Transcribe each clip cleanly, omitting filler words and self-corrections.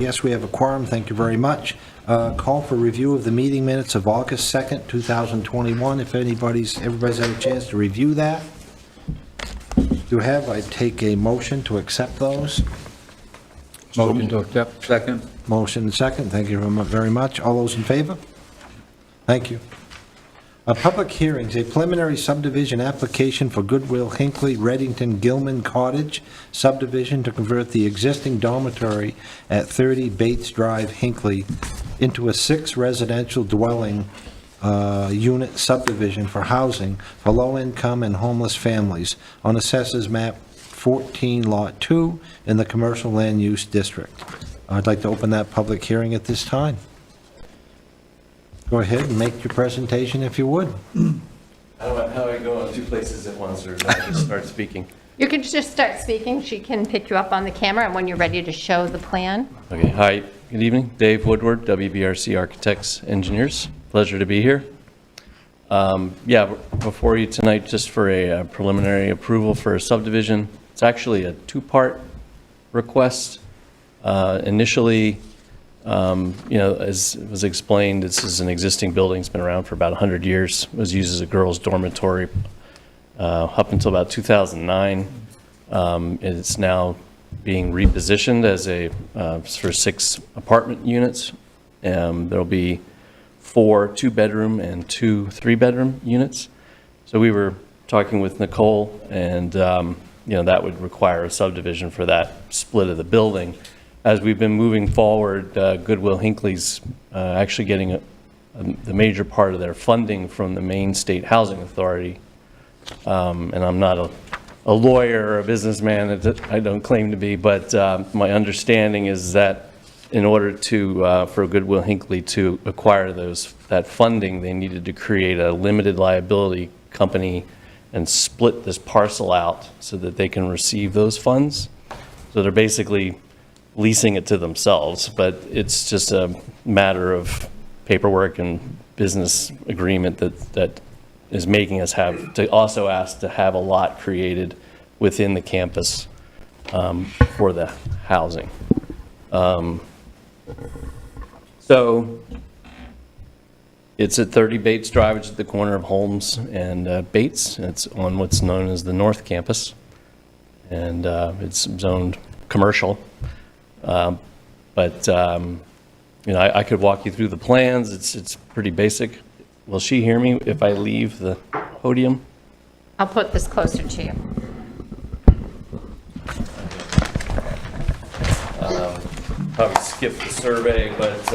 Yes, we have a quorum. Thank you very much. Call for review of the meeting minutes of August 2nd, 2021. If everybody's had a chance to review that, I take a motion to accept those. Motion to accept. Second. Motion and second. Thank you very much. All those in favor? Thank you. Public hearings, a preliminary subdivision application for Goodwill Hinckley, Reddington, Gilman, Cottage subdivision to convert the existing dormitory at 30 Bates Drive, Hinckley, into a 6 residential dwelling unit subdivision for housing for low-income and homeless families on Assessors Map 14, Lot 2 in the Commercial Land Use District. I'd like to open that public hearing at this time. Go ahead and make your presentation if you would. How do I go on 2 places at once, or do I just start speaking? You can just start speaking. She can pick you up on the camera, and when you're ready to show the plan. Okay, hi, good evening. Dave Woodward, WBRC Architects Engineers. Pleasure to be here. Yeah, before you tonight, just for a preliminary approval for a subdivision. It's actually a 2-part request. Initially, as was explained, this is an existing building. It's been around for about 100 years. It was used as a girls' dormitory up until about 2009. It's now being repositioned as for 6 apartment units. There'll be 4 2-bedroom and 2 3-bedroom units. So we were talking with Nicole, and that would require a subdivision for that split of the building. As we've been moving forward, Goodwill Hinckley's actually getting the major part of their funding from the Maine State Housing Authority. And I'm not a lawyer or a businessman, I don't claim to be, but my understanding is that in order for Goodwill Hinckley to acquire that funding, they needed to create a limited liability company and split this parcel out so that they can receive those funds. So they're basically leasing it to themselves, but it's just a matter of paperwork and business agreement that is making us have to also ask to have a lot created within the campus for the housing. So it's at 30 Bates Drive, which is at the corner of Holmes and Bates. It's on what's known as the North Campus, and it's zoned commercial. I could walk you through the plans. It's pretty basic. Will she hear me if I leave the podium? I'll put this closer to you. Probably skip the survey, but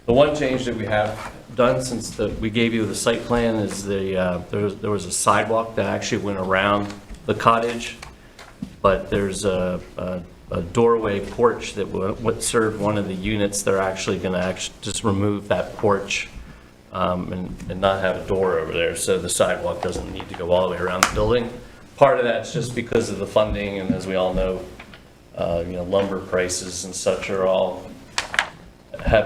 the one change that we have done since we gave you the site plan is there was a sidewalk that actually went around the cottage, but there's a doorway porch that would serve one of the units. They're actually going to just remove that porch and not have a door over there, so the sidewalk doesn't need to go all the way around the building. Part of that's just because of the funding, and as we all know, lumber prices and such have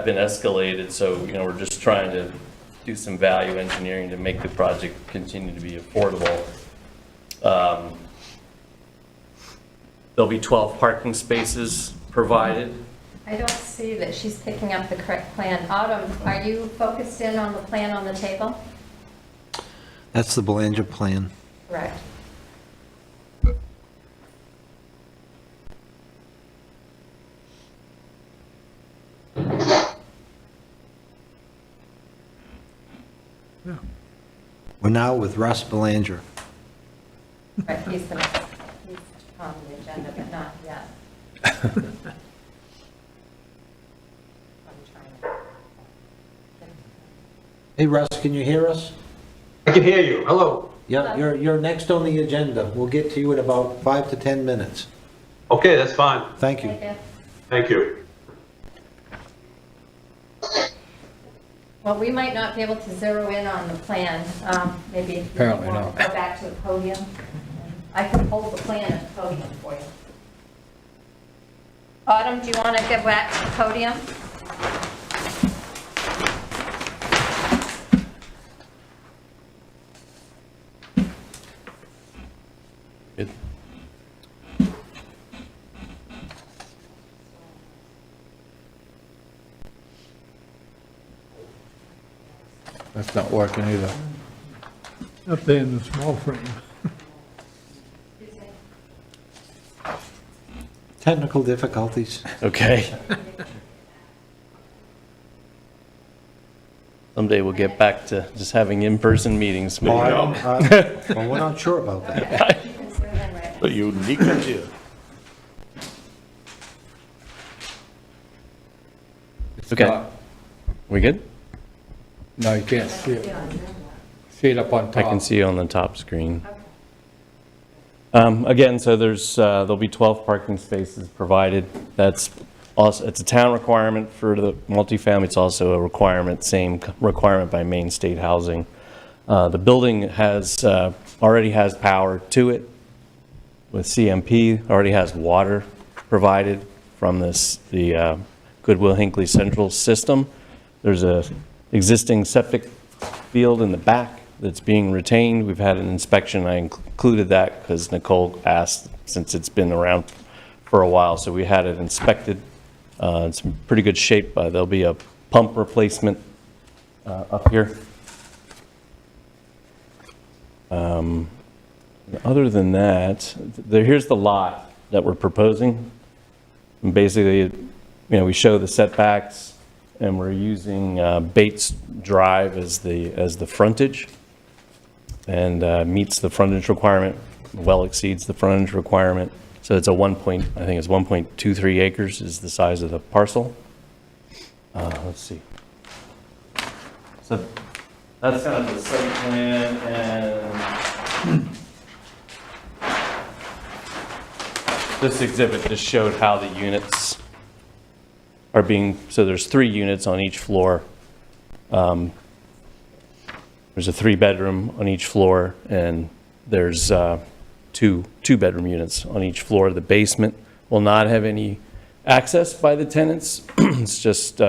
been escalated. So we're just trying to do some value engineering to make the project continue to be affordable. There'll be 12 parking spaces provided. I don't see that she's picking up the correct plan. Autumn, are you focused in on the plan on the table? That's the Belanger plan. Correct. We're now with Russ Belanger. Right, he's on the agenda, but not yet. Hey, Russ, can you hear us? I can hear you. Hello. Yeah, you're next on the agenda. We'll get to you in about 5 to 10 minutes. Okay, that's fine. Thank you. Thank you. Well, we might not be able to zero in on the plan. Maybe if you Apparently want not. to go back to the podium. I can hold the plan at the podium for you. Autumn, do you want to go back to the podium? Good. That's not working either. Up there in the small frame. Technical difficulties. Okay. Someday we'll get back to just having in-person meetings. maybe. Well, we're not sure about that. A unique idea. It's Okay. not- We good? No, you can't see it. See it up on top. I can see you on the top screen. Again, so there'll be 12 parking spaces provided. That's also, it's a town requirement for the multifamily. It's also a requirement, same requirement by Maine State Housing. The building already has power to it with CMP, already has water provided from the Goodwill Hinckley Central System. There's a existing septic field in the back that's being retained. We've had an inspection. I included that because Nicole asked, since it's been around for a while. So we had it inspected. It's in pretty good shape. There'll be a pump replacement up here. Other than that, here's the lot that we're proposing. And basically, we show the setbacks, and we're using Bates Drive as the frontage, and meets the frontage requirement, well exceeds the frontage requirement. So it's I think it's 1.23 acres is the size of the parcel. Let's see. So that's kind of the site plan, and this exhibit just showed how the units are being, so there's 3 units on each floor. There's a 3-bedroom on each floor, and there's 2 2-bedroom units on each floor. The basement will not have any access by the tenants. It's just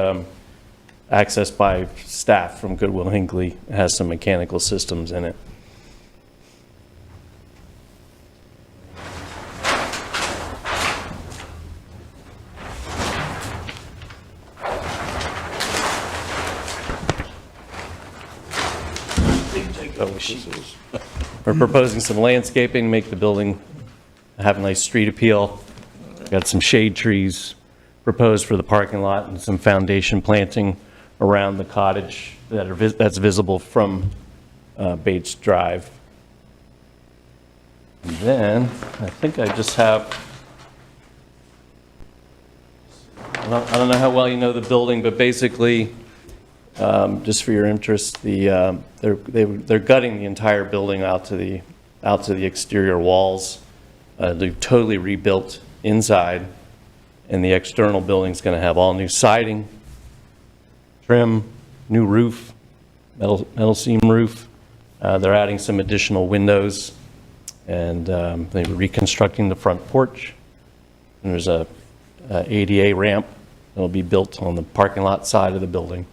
access by staff from Goodwill Hinckley. It has some mechanical systems in it. We're proposing some landscaping, make the building have a nice street appeal. Got some shade trees proposed for the parking lot and some foundation planting around the cottage that's visible from Bates Drive. And then I think I just have, I don't know how well you know the building, but basically, just for your interest, they're gutting the entire building out to the exterior walls. They've totally rebuilt inside, and the external building's going to have all new siding, trim, new roof, metal seam roof. They're adding some additional windows, and they're reconstructing the front porch. And there's a ADA ramp that'll be built on the parking lot side of the building.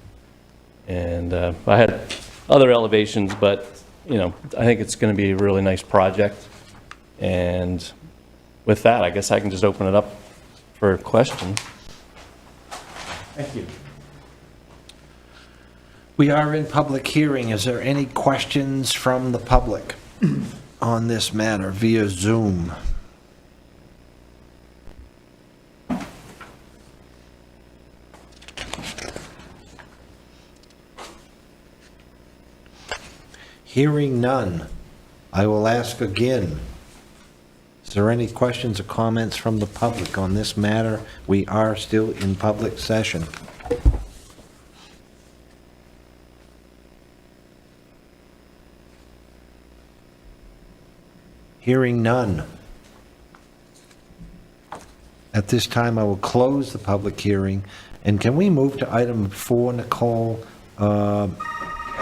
And I had other elevations, but, I think it's going to be a really nice project. And with that, I guess I can just open it up for questions. Thank you. We are in public hearing. Is there any questions from the public on this matter via Zoom? Hearing none, I will ask again. Is there any questions or comments from the public on this matter? We are still in public session. Hearing none. At this time, I will close the public hearing. And can we move to item 4, Nicole?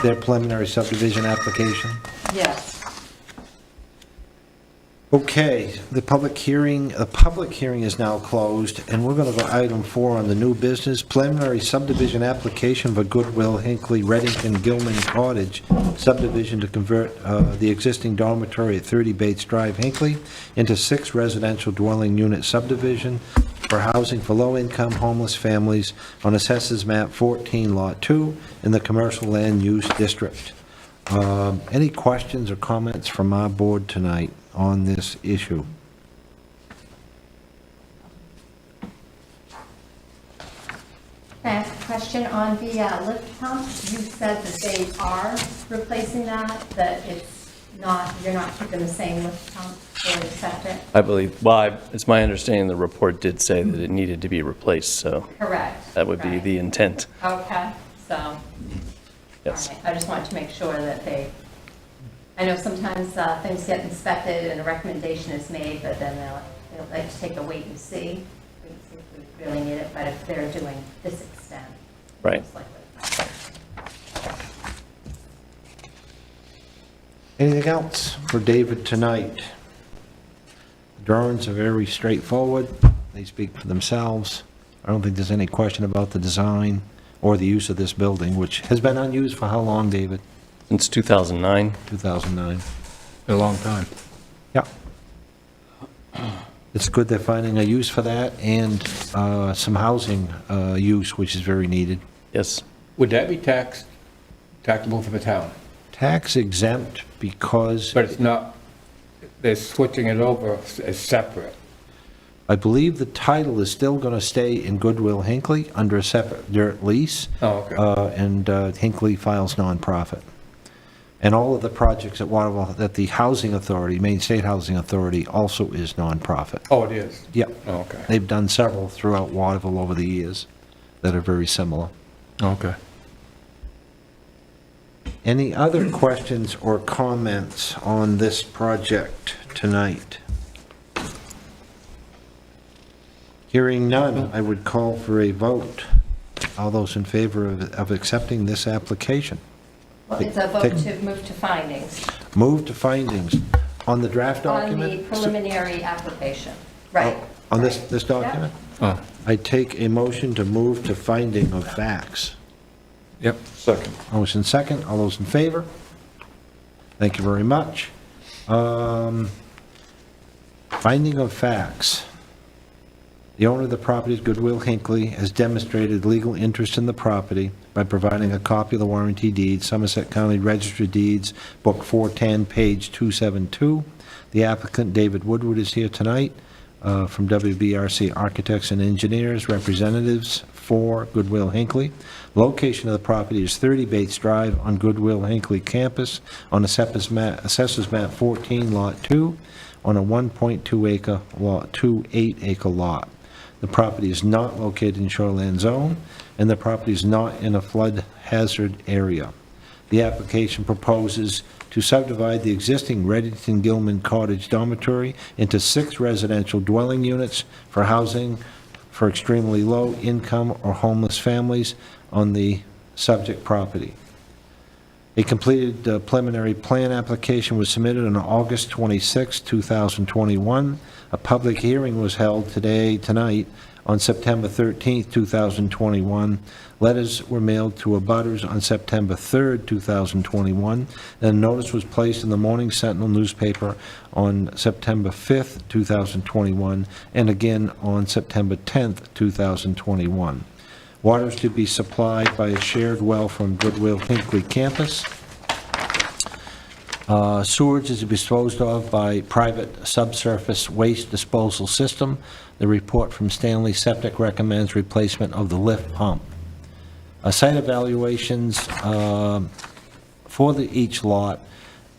Their preliminary subdivision application? Yes. Okay, the public hearing is now closed, and we're going to go item 4 on the new business, preliminary subdivision application for Goodwill Hinckley Reddington Gilman Cottage subdivision to convert the existing dormitory at 30 Bates Drive, Hinckley, into 6 residential dwelling unit subdivision. for housing for low-income homeless families on Assessors Map 14, Lot 2, in the Commercial Land Use District. Any questions or comments from our board tonight on this issue? Can I ask a question on the lift pump? You said that they are replacing that it's not, you're not keeping the same lift pump for the septic? I believe, well, it's my understanding the report did say that it needed to be replaced, so Correct. that would be right. the intent. Okay, so, Yes. all right. I just wanted to make sure that I know sometimes things get inspected and a recommendation is made, but then they'll like to take a wait and see if we really need it, but if they're doing this extent. Right. most likely. Anything else for David tonight? Drawings are very straightforward. They speak for themselves. I don't think there's any question about the design or the use of this building, which has been unused for how long, David? Since 2009. 2009. A long time. Yeah. It's good they're finding a use for that and some housing use, which is very needed. Yes. Would that be taxable for the town? Tax exempt because But it's not, they're switching it over as separate. I believe the title is still going to stay in Goodwill Hinckley under a separate dirt lease. Oh, okay. And Hinckley files nonprofit. And all of the projects at Waterville, that the Housing Authority, Maine State Housing Authority, also is nonprofit. Oh, it is? Yep. Oh, okay. They've done several throughout Waterville over the years that are very similar. Okay. Any other questions or comments on this project tonight? Hearing none, I would call for a vote. All those in favor of accepting this application? Well, it's a vote to move to findings Move to findings on the draft on document? the preliminary application. Right. On this document? Oh, I take a motion to move to finding of facts. yep. Second. Motion second, all those in favor? Thank you very much. Finding of facts. The owner of the property is Goodwill Hinckley, has demonstrated legal interest in the property by providing a copy of the warranty deed, Somerset County Register of Deeds, Book 410, page 272. The applicant, David Woodward, is here tonight from WBRC Architects and Engineers, representatives for Goodwill Hinckley. Location of the property is 30 Bates Drive on Goodwill Hinckley campus on Assessors Map 14, Lot 2, on a 1.2 acre lot, 2 8-acre lot. The property is not located in shoreline zone, and the property is not in a flood hazard area. The application proposes to subdivide the existing Reddington Gilman Cottage dormitory into 6 residential dwelling units for housing for extremely low income or homeless families on the subject property. A completed preliminary plan application was submitted on August 26, 2021. A public hearing was held tonight, on September 13, 2021. Letters were mailed to abutters on September 3, 2021. And a notice was placed in the Morning Sentinel newspaper on September 5, 2021, and again on September 10, 2021. Water is to be supplied by a shared well from Goodwill Hinckley campus. Sewage is disposed of by private subsurface waste disposal system. The report from Stanley Septic recommends replacement of the lift pump. Site evaluations for each lot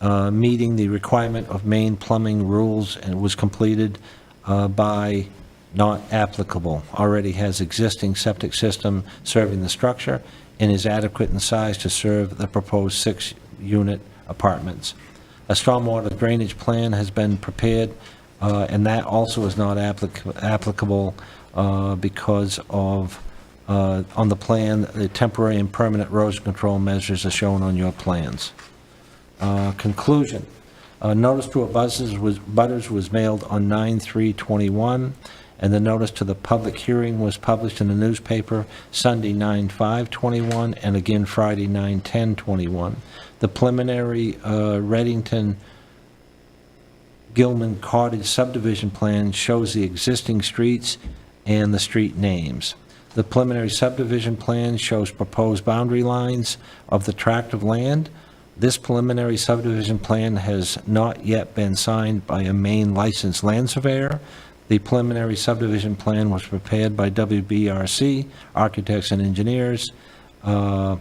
meeting the requirement of Maine plumbing rules and was completed by not applicable. Already has existing septic system serving the structure and is adequate in size to serve the proposed 6-unit apartments. A stormwater drainage plan has been prepared, and that also is not applicable because of, on the plan, the temporary and permanent erosion control measures are shown on your plans. Conclusion. Notice to abutters was mailed on 9/3/21, and the notice to the public hearing was published in the newspaper Sunday 9/5/21 and again Friday 9/10/21. The preliminary Reddington Gilman Cottage subdivision plan shows the existing streets and the street names. The preliminary subdivision plan shows proposed boundary lines of the tract of land. This preliminary subdivision plan has not yet been signed by a Maine licensed land surveyor. The preliminary subdivision plan was prepared by WBRC, Architects and Engineers, and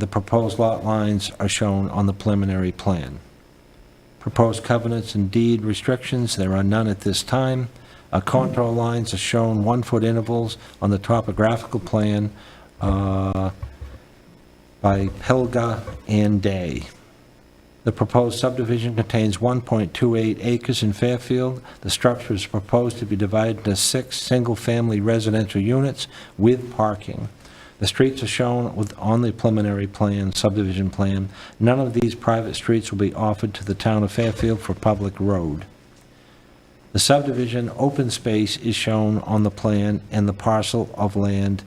the proposed lot lines are shown on the preliminary plan. Proposed covenants and deed restrictions, there are none at this time. Contour lines are shown 1-foot intervals on the topographical plan by Helga and Day. The proposed subdivision contains 1.28 acres in Fairfield. The structure is proposed to be divided into 6 single-family residential units with parking. The streets are shown on the preliminary plan, subdivision plan. None of these private streets will be offered to the town of Fairfield for public road. The subdivision open space is shown on the plan, and the parcel of land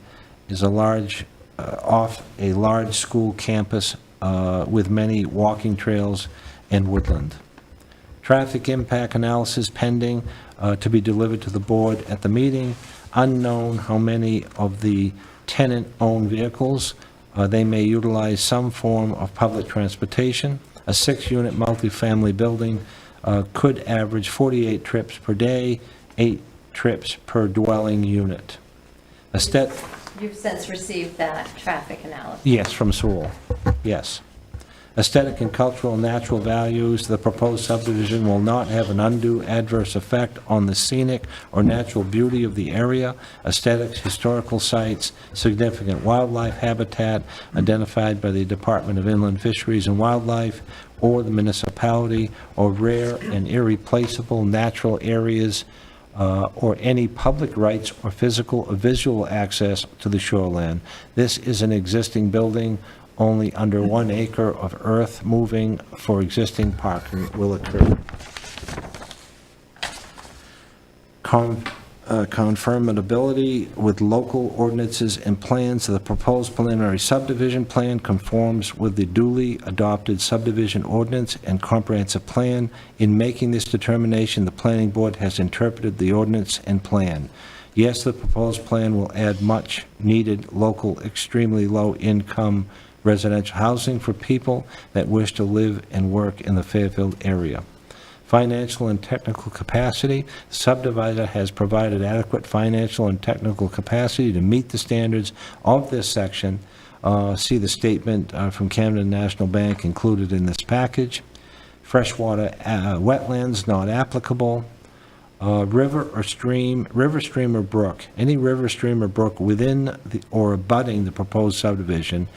is off a large school campus with many walking trails and woodland. Traffic impact analysis pending to be delivered to the board at the meeting. Unknown how many of the tenant-owned vehicles. They may utilize some form of public transportation. A 6-unit multifamily building could average 48 trips per day, 8 trips per dwelling unit. You've since received that traffic analysis. Yes, from Sewell, yes. Aesthetic and cultural natural values, the proposed subdivision will not have an undue adverse effect on the scenic or natural beauty of the area, aesthetics, historical sites, significant wildlife habitat identified by the Department of Inland Fisheries and Wildlife or the municipality, or rare and irreplaceable natural areas, or any public rights or physical or visual access to the shoreline. This is an existing building. Only under 1 acre of earth moving for existing parking will occur. Conformability with local ordinances and plans. The proposed preliminary subdivision plan conforms with the duly adopted subdivision ordinance and comprehensive plan. In making this determination, the planning board has interpreted the ordinance and plan. Yes, the proposed plan will add much needed local, extremely low income residential housing for people that wish to live and work in the Fairfield area. Financial and technical capacity. The subdivider has provided adequate financial and technical capacity to meet the standards of this section. See the statement from Camden National Bank included in this package. Freshwater wetlands not applicable. River, stream, or brook. Any river, stream, or brook within or abutting the proposed subdivision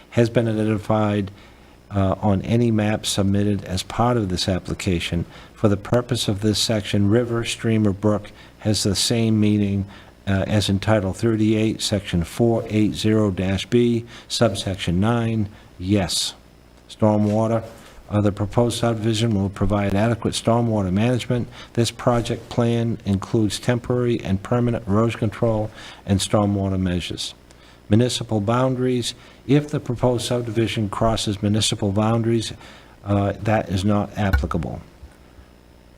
has been identified on any map submitted as part of this application. For the purpose of this section, river, stream, or brook has the same meaning as in Title 38, Section 480-B, subsection 9, yes. Stormwater. The proposed subdivision will provide adequate stormwater management. This project plan includes temporary and permanent erosion control and stormwater measures. Municipal boundaries. If the proposed subdivision crosses municipal boundaries, that is not applicable.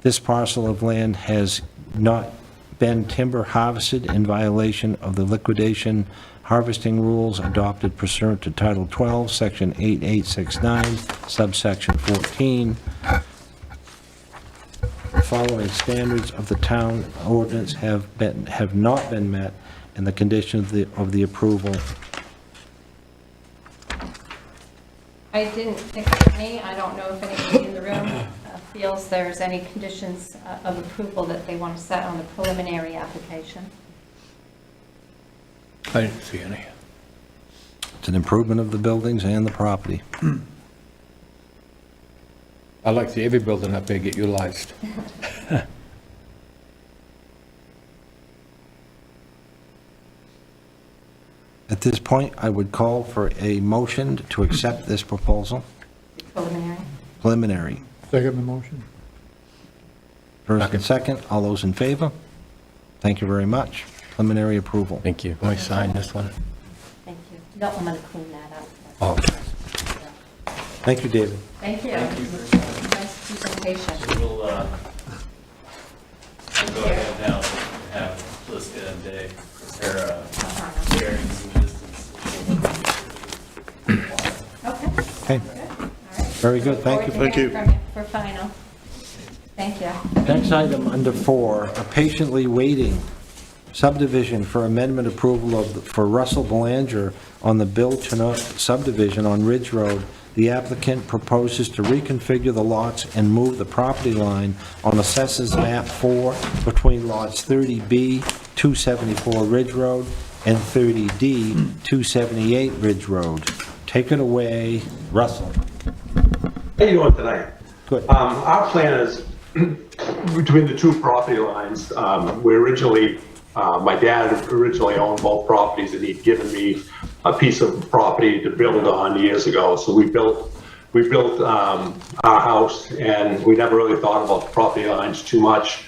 This parcel of land has not been timber harvested in violation of the liquidation harvesting rules adopted pursuant to Title 12, Section 8869, subsection 14. The following standards of the town ordinance have not been met, and the conditions of the approval. I didn't think of any. I don't know if anybody in the room feels there's any conditions of approval that they want to set on the preliminary application. I didn't see any. It's an improvement of the buildings and the property. I'd like to see every building up there get utilized. At this point, I would call for a motion to accept this proposal. Preliminary. Preliminary. Second the motion. First and second, all those in favor? Thank you very much. Preliminary approval. Thank you. Can I sign this one? Thank you. No, I'm going to clean that up. Oh, Thank you, David. Thank you. Nice presentation. We'll go ahead now and have today. They're varying some distance. Okay. Okay, very good, thank you. Thank you. For final. Thank you. Next item under 4, a patiently waiting subdivision for amendment approval for Russell Belanger on the Bill Chenot subdivision on Ridge Road. The applicant proposes to reconfigure the lots and move the property line on Assessors Map 4 between lots 30B 274 Ridge Road and 30D 278 Ridge Road. Take it away, Russell. How you doing tonight? Good. Our plan is between the two property lines. We originally, my dad originally owned both properties, and he'd given me a piece of property to build on years ago. So we built our house, and we never really thought about the property lines too much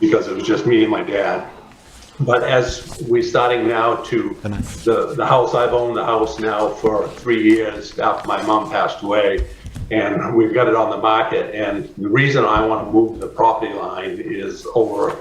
because it was just me and my dad. But as we're starting now to, the house, I've owned the house now for 3 years after my mom passed away, and we've got it on the market. And the reason I want to move the property line is over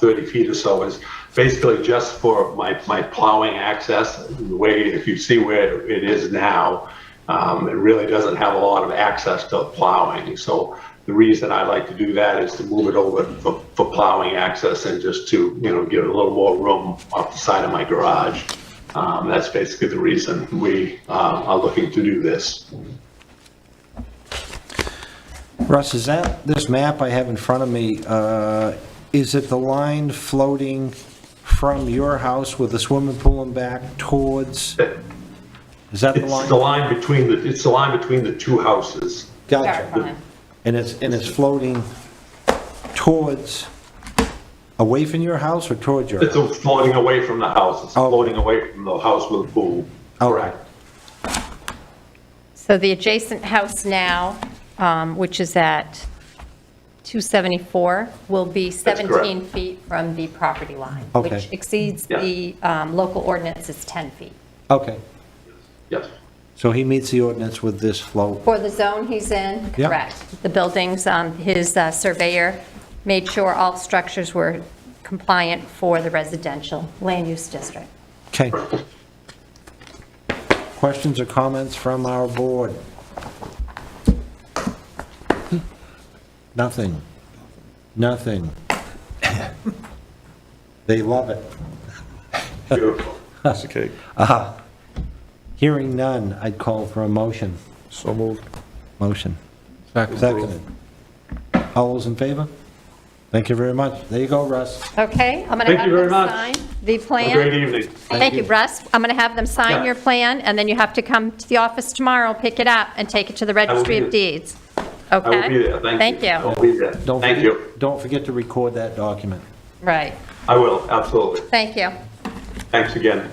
30 feet or so is basically just for my plowing access. The way, if you see where it is now, it really doesn't have a lot of access to plowing. So the reason I like to do that is to move it over for plowing access and just to, give it a little more room off the side of my garage. That's basically the reason we are looking to do this. Russ, is that, this map I have in front of me, is it the line floating from your house with the swimming pool and back towards, is that the line? It's the line between the two houses. Gotcha. And it's floating towards, away from your house or towards your house? It's floating away from the house. It's Oh. floating away from the house with the pool. Correct. So the adjacent house now, which is at 274, will be That's 17 correct. feet from the property line, Okay. which exceeds Yeah. the local ordinance is 10 feet. Okay, Yes. so he meets the ordinance with this float. For the zone he's in, Yep. correct. The buildings, his surveyor made sure all structures were compliant for the residential land use district. Okay. Questions or comments from our board? Nothing. Nothing. They love it. Beautiful. That's okay. Hearing none, I'd call for a motion. So moved. Motion. Seconded. All those in favor? Thank you very much. There you go, Russ. Okay, I'm going to Thank have you very them much. sign the Have a plan. great evening. Thank you, Russ. I'm going to have them sign Yeah. your plan, and then you have to come to the office tomorrow, pick it up, and take it to the Registry be of there. Deeds. I Okay? will be there. Thank you. I'll be there. Don't Thank forget- you. Don't forget to record that document. Right. I will, absolutely. Thank you. Thanks again.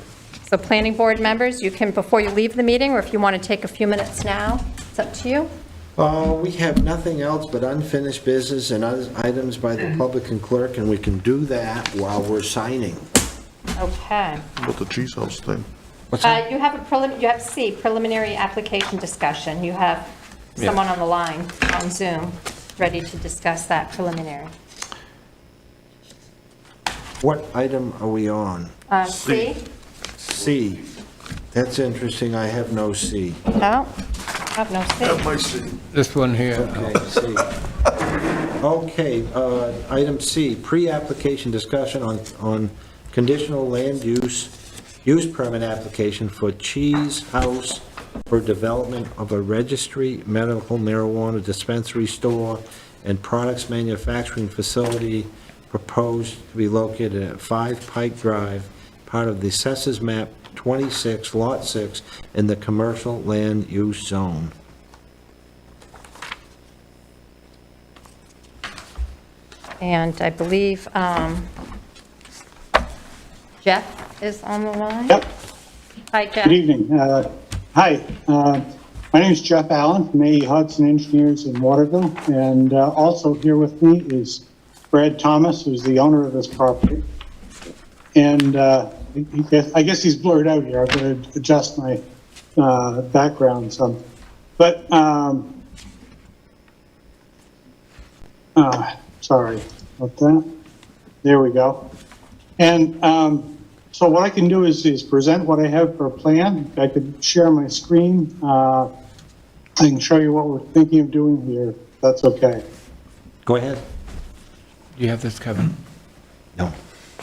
So planning board members, you can, before you leave the meeting, or if you want to take a few minutes now, it's up to you. We have nothing else but unfinished business and other items by the public and clerk, and we can do that while we're signing. Okay. But the cheese house thing. What's that? You have you have C, preliminary application discussion. You have someone on the line on Zoom, ready to discuss that preliminary. What item are we on? C? C. That's interesting, I have no C. No, I have no C. That might see. This one here. Okay, C. Okay, item C, pre-application discussion on conditional land use permit application for Cheese House for development of a registry, medical marijuana dispensary store, and products manufacturing facility proposed to be located at 5 Pike Drive, part of the Assessors Map 26, Lot 6, in the commercial land use zone. And I believe Jeff is on the line? Yep. Hi, Jeff. Good evening. Hi, my name is Jeff Allen from A.E. Hudson Engineers in Waterville, and also here with me is Brad Thomas, who's the owner of this property. And I guess he's blurred out here. I've got to adjust my background some. But, sorry about that. There we go. And so what I can do is present what I have for a plan. I could share my screen. I can show you what we're thinking of doing here, if that's okay. Go ahead. Do you have this, Kevin? No.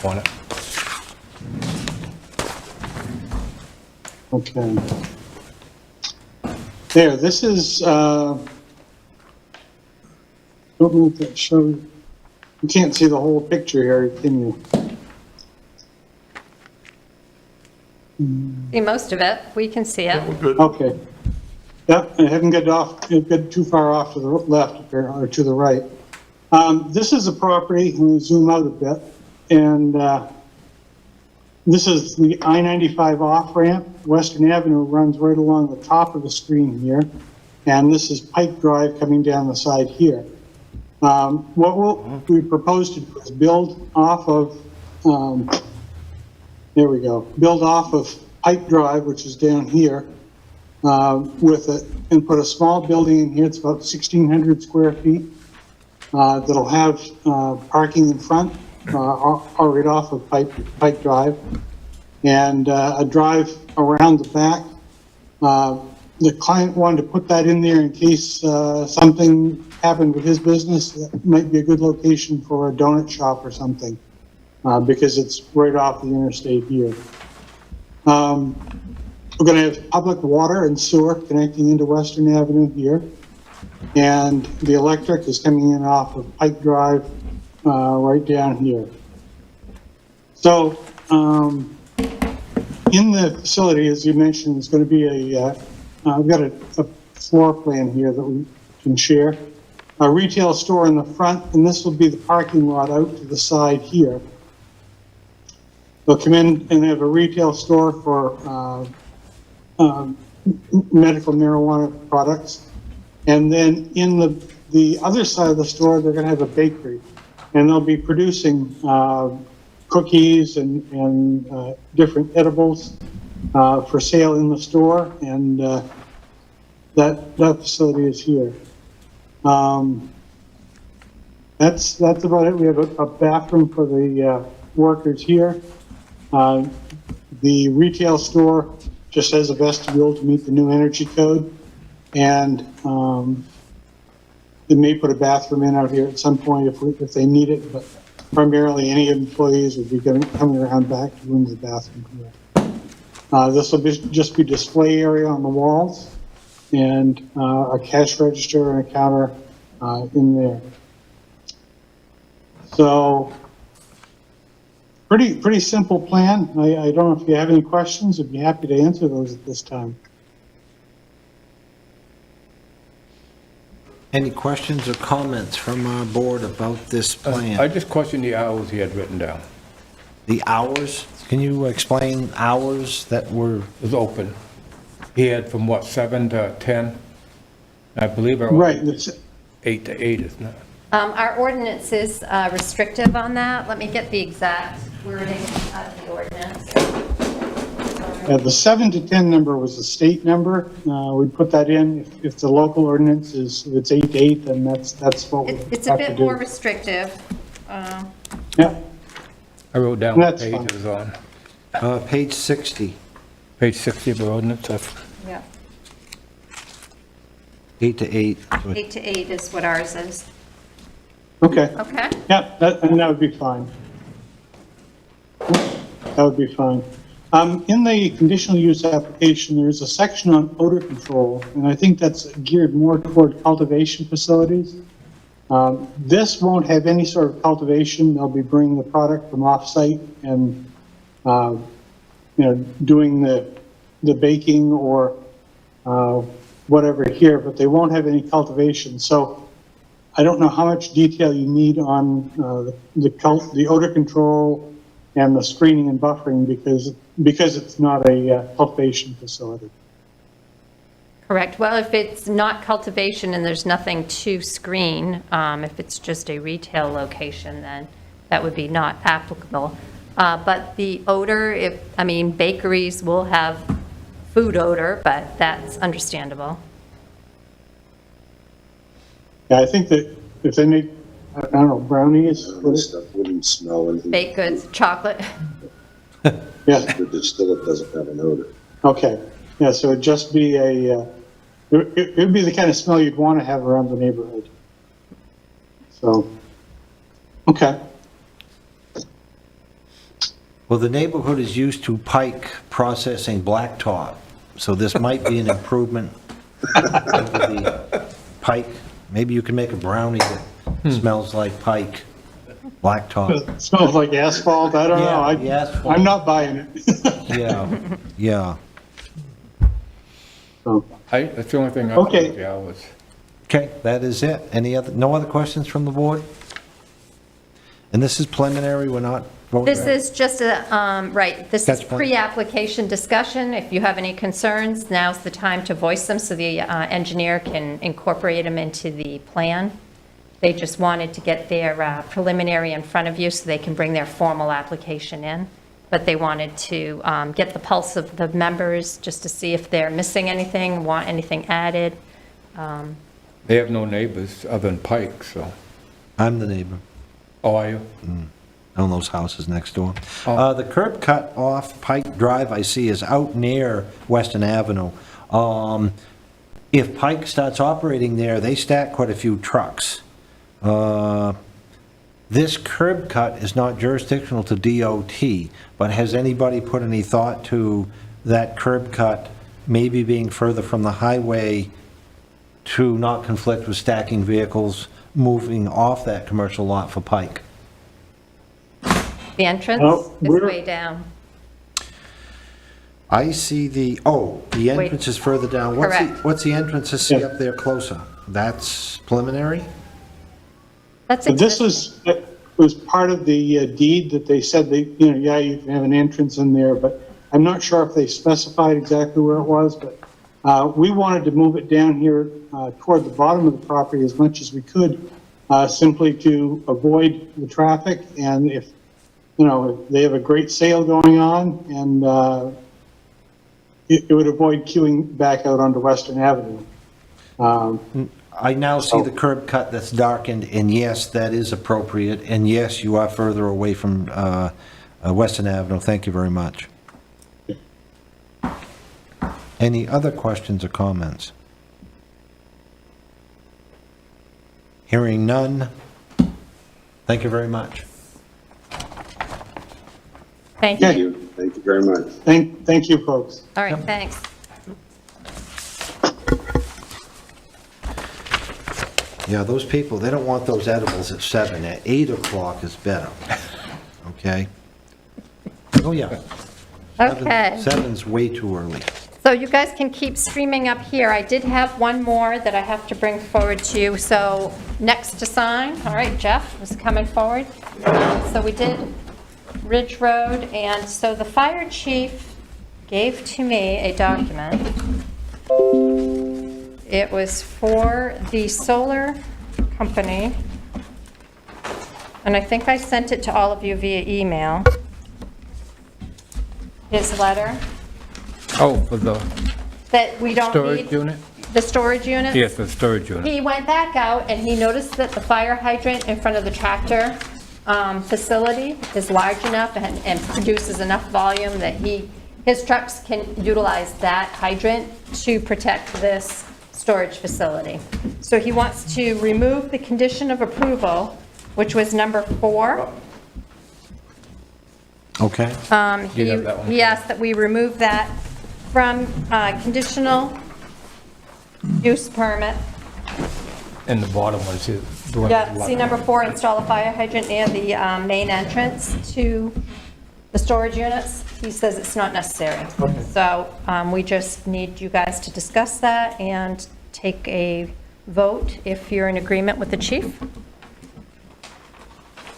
Want it? Okay. There, this is, don't know if that shows, you can't see the whole picture here, can you? See most of it, we can see it. We're good. Okay. Yep, I haven't got too far off to the left or to the right. This is a property, let me zoom out a bit, and this is the I-95 off-ramp. Western Avenue runs right along the top of the screen here, and this is Pike Drive coming down the side here. What we propose to do is build off of, there we go, build off of Pike Drive, which is down here, and put a small building in here. It's about 1,600 square feet. That'll have parking in front, or right off of Pike Drive, and a drive around the back. The client wanted to put that in there in case something happened with his business. That might be a good location for a donut shop or something, because it's right off the interstate here. We're going to have public water and sewer connecting into Western Avenue here. And the electric is coming in off of Pike Drive, right down here. So, in the facility, as you mentioned, there's going to be I've got a floor plan here that we can share. A retail store in the front, and this will be the parking lot out to the side here. They'll come in and have a retail store for medical marijuana products. And then in the other side of the store, they're going to have a bakery, and they'll be producing cookies and different edibles for sale in the store, and that facility is here. That's about it. We have a bathroom for the workers here. The retail store just has a vestibule to meet the new energy code. And they may put a bathroom in out here at some point if they need it, but primarily any employees would be coming around back to use the bathroom here. This will just be display area on the walls, and a cash register and a counter in there. So pretty simple plan. I don't know if you have any questions. I'd be happy to answer those at this time. Any questions or comments from our board about this I plan? just questioned the hours he had written down. The hours? Can you explain hours that were, It was open. He had from what, 7 to 10? I believe our Right. ordinance is 8 to 8, isn't it? Our ordinance is restrictive on that. Let me get the exact wording of the ordinance. The 7 to 10 number was the state number. We put that in. If the local ordinance is, if it's 8 to 8, then that's what we have to do. It's a bit more restrictive. Yeah, I wrote down what That's page fine. it was on. page 60, Page 60 of our ordinance. Yeah, 8 to 8. 8 to 8 is what ours is. okay. Okay? Yeah, that would be fine. That would be fine. In the conditional use application, there's a section on odor control, and I think that's geared more toward cultivation facilities. This won't have any sort of cultivation. They'll be bringing the product from off-site and, doing the baking or whatever here, but they won't have any cultivation. So I don't know how much detail you need on the odor control and the screening and buffering because it's not a cultivation facility. Correct. Well, if it's not cultivation and there's nothing to screen, if it's just a retail location, then that would be not applicable. But the odor, bakeries will have food odor, but that's understandable. Yeah, I think that if they make I don't know, brownies? This stuff wouldn't smell anything. Baked goods, chocolate. Yeah, The distillate doesn't have an odor. okay. Yeah, so it'd just be it'd be the kind of smell you'd want to have around the neighborhood. So, okay. Well, the neighborhood is used to Pike processing blacktop, so this might be an improvement over the Pike. Maybe you can make a brownie that smells like Pike blacktop. It smells like asphalt, I don't know. Yeah, the asphalt. I'm not buying it. Yeah, yeah. So, That's the only thing I Okay. thought, yeah, was, Okay, that is it. No other questions from the board? And this is preliminary, we're not voting? This is just a, right, this is That's fine. pre-application discussion. If you have any concerns, now's the time to voice them so the engineer can incorporate them into the plan. They just wanted to get their preliminary in front of you so they can bring their formal application in. But they wanted to get the pulse of the members just to see if they're missing anything, want anything added. they have no neighbors other than Pike, so. I'm the neighbor. Oh, are you? Own those houses next door. Oh. The curb cut off Pike Drive, I see, is out near Weston Avenue. If Pike starts operating there, they stack quite a few trucks. This curb cut is not jurisdictional to DOT, but has anybody put any thought to that curb cut maybe being further from the highway to not conflict with stacking vehicles moving off that commercial lot for Pike? The entrance Oh, is we're- way down. I see the entrance is further down. Correct. What's the entrance I see Yeah. up there closer? That's preliminary? That's But this existing. was part of the deed that they said they, yeah, you can have an entrance in there, but I'm not sure if they specified exactly where it was, but we wanted to move it down here toward the bottom of the property as much as we could, simply to avoid the traffic, and if they have a great sale going on, and it would avoid queuing back out onto Western Avenue. I now see the curb cut that's darkened, and yes, that is appropriate, and yes, you are further away from Weston Avenue. Thank you very much. Any other questions or comments? Hearing none. Thank you very much. Thank Yeah. you. Thank you very much. Thank you, folks. All right, thanks. Yeah, those people, they don't want those edibles at 7. At 8 o'clock is better. Okay? Oh, yeah. Okay. 7's way too early. So you guys can keep streaming up here. I did have one more that I have to bring forward to you. So next to sign, all right, Jeff is coming forward. So we did Ridge Road, and so the fire chief gave to me a document. It was for the solar company, and I think I sent it to all of you via email. His letter. Oh, for the That we don't need. storage unit? The storage unit? Yes, the storage unit. He went back out and he noticed that the fire hydrant in front of the tractor facility is large enough and produces enough volume that his trucks can utilize that hydrant to protect this storage facility. So he wants to remove the condition of approval, which was number 4. Okay? You have that one? He asked that we remove that from conditional use permit. And the bottom one, see, the one. Yeah, see number 4, install a fire hydrant near the main entrance to the storage units. He says it's not necessary. So we just need you guys to discuss that and take a vote if you're in agreement with the chief.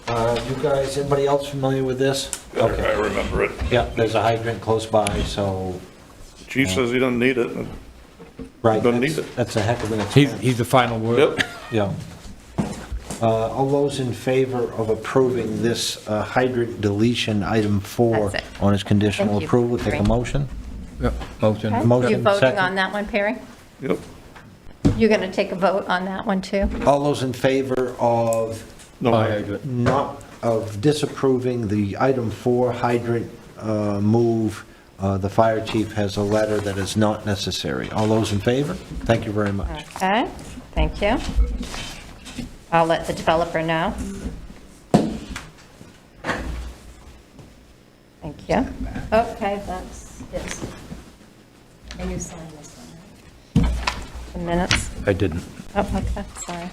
You guys, anybody else familiar with this? Okay. I remember it. Yeah, there's a hydrant close by, so, Chief says he doesn't need it. right. Don't need that's- it. That's a heck of an expense. He's the final word. Yep. Yeah. All those in favor of approving this hydrant deletion, item 4, That's it. on its conditional Thank you. approval, take a Great. motion? Yep, motion. Okay. Motion, You voting second. on that one, Perry? Yep. You're going to take a vote on that one, too? All those in favor of not of disapproving the item 4 hydrant move. The fire chief has a letter that is not necessary. All those in favor? Thank you very much. Okay, thank you. I'll let the developer know. Thank you. Okay, that's it. And you sign this one, right? The minutes? I didn't. Oh, okay, sorry.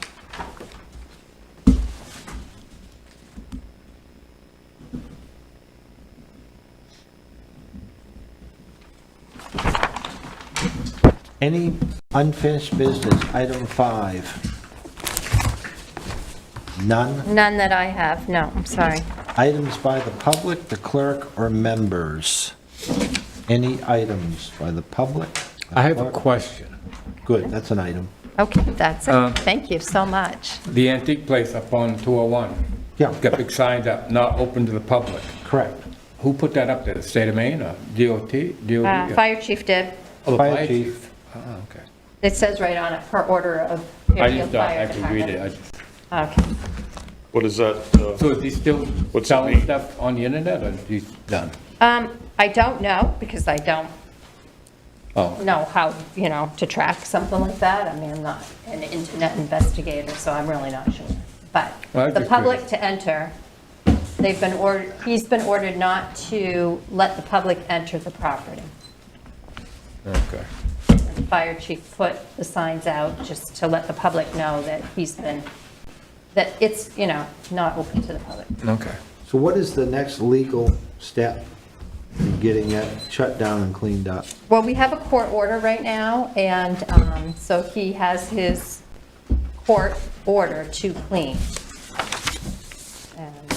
Any unfinished business, item 5? None? None that I have, no, I'm sorry. Items by the public, the clerk, or members? Any items by the public? the I have a clerk? question. Good, that's an item. Okay, that's it. Thank you so much. The antique place up on 201. Yeah. Got big signs up, not open to the public. Correct. Who put that up there? The state of Maine or DOT? DOT? Fire chief did. Oh, the Fire chief. Oh, okay. It says right on it, per order of I Fairfield just thought Fire I could read it. Department. I just- Okay. What is that? So is he still What's it selling mean? stuff on the internet or he's done? I don't know, because I don't Oh, know how, to track something like that. I mean, I'm not an internet investigator, so I'm really not sure. But Well, I'm the just public curious. to enter, he's been ordered not to let the public enter the property. okay. The fire chief put the signs out just to let the public know that that it's, not open to the public. Okay. So what is the next legal step in getting it shut down and cleaned up? Well, we have a court order right now, and so he has his court order to clean. And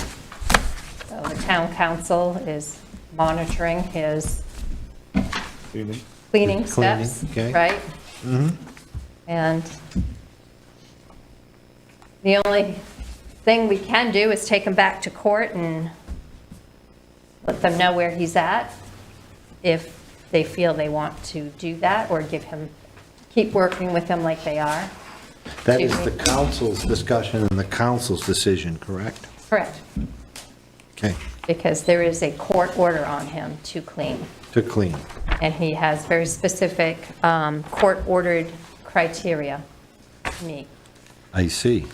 so the town council is monitoring his cleaning steps, okay. right? And the only thing we can do is take him back to court and let them know where he's at, if they feel they want to do that, or keep working with him like they are. That is the council's discussion and the council's decision, correct? Correct, Okay, because there is a court order on him to clean, to clean. and he has very specific court-ordered criteria to meet. I see.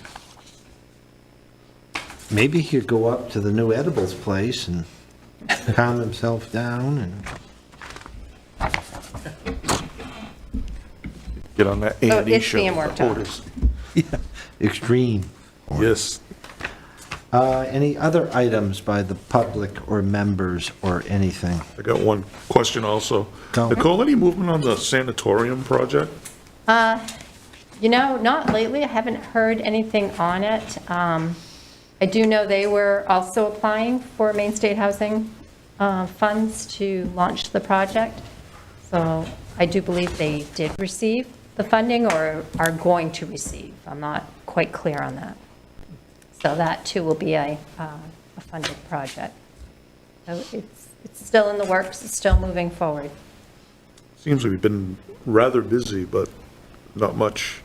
Maybe he could go up to the new edibles place and calm himself down and... Get on that So A&E it's show. being worked on. Otis. Extreme. Yes. Any other items by the public or members or anything? I got one question also. Go. Nicole, any movement on the sanatorium project? Not lately. I haven't heard anything on it. I do know they were also applying for Maine State Housing funds to launch the project. So I do believe they did receive the funding or are going to receive. I'm not quite clear on that. So that too will be a funded project. So it's still in the works, it's still moving forward. Seems like we've been rather busy, but not much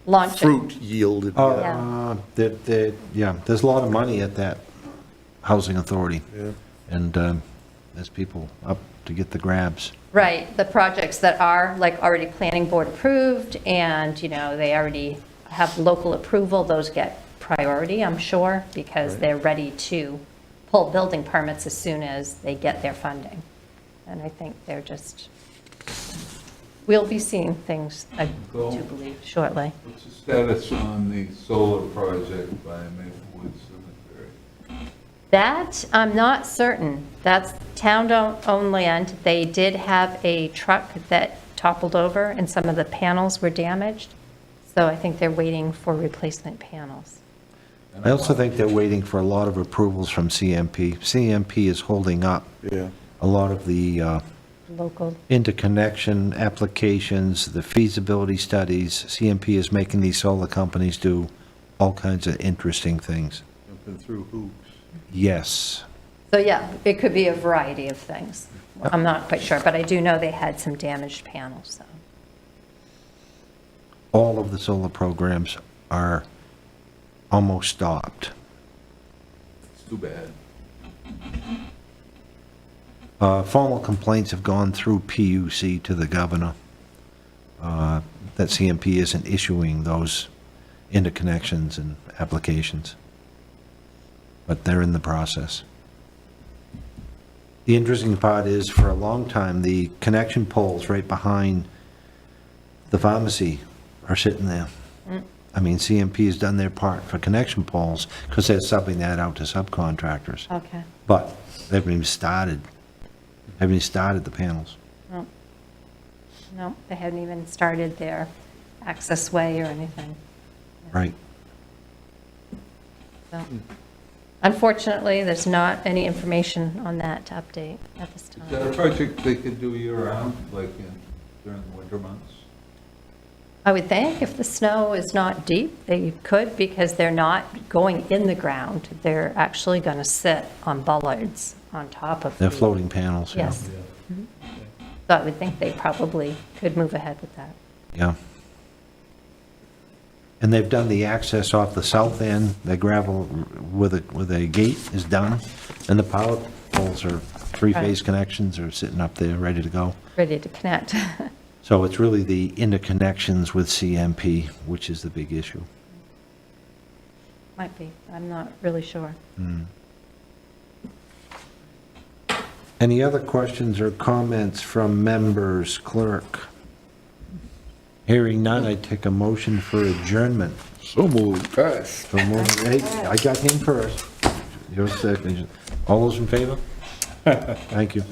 Launching. fruit yielded yet. Yeah, there's a lot of money at that housing authority. Yeah. And there's people up to get the grabs. Right, the projects that are like already planning board approved and, they already have local approval, those get priority, I'm sure, because they're ready to pull building permits as soon as they get their funding. And I think we'll be seeing things, I do believe, shortly. What's the status on the solar project by Maplewood Cemetery? That, I'm not certain. That's town-owned land. They did have a truck that toppled over and some of the panels were damaged. So I think they're waiting for replacement panels. I also think they're waiting for a lot of approvals from CMP. CMP is holding up Yeah. a lot of the Local, interconnection applications, the feasibility studies. CMP is making these solar companies do all kinds of interesting things. Jumping through hoops. Yes. so yeah, it could be a variety of things. I'm not quite sure, but I do know they had some damaged panels, so. All of the solar programs are almost stopped. It's too bad. Formal complaints have gone through PUC to the governor, that CMP isn't issuing those interconnections and applications. But they're in the process. The interesting part is, for a long time, the connection poles right behind the pharmacy are sitting there. I mean, CMP has done their part for connection poles, because they're subbing that out to subcontractors. Okay. But they haven't even started the panels. No. No, they hadn't even started their access way or anything. Right. So, unfortunately, there's not any information on that to update at this Is that a time. project they could do year-round, like during the winter months? I would think if the snow is not deep, they could, because they're not going in the ground. They're actually going to sit on bollards on top of. They're the- floating panels. yeah. Yes. Mhm. So I would think they probably could move ahead with that. Yeah. And they've done the access off the south end, the gravel with a gate is done, and the power poles are, three-phase connections are sitting up there, ready to go. Ready to connect. So it's really the interconnections with CMP, which is the big issue. Might be, I'm not really sure. Any other questions or comments from members, clerk? Hearing none, I take a motion for adjournment. So moved. First. So moved. Hey, I got him first. You're second. All those in favor? Thank you.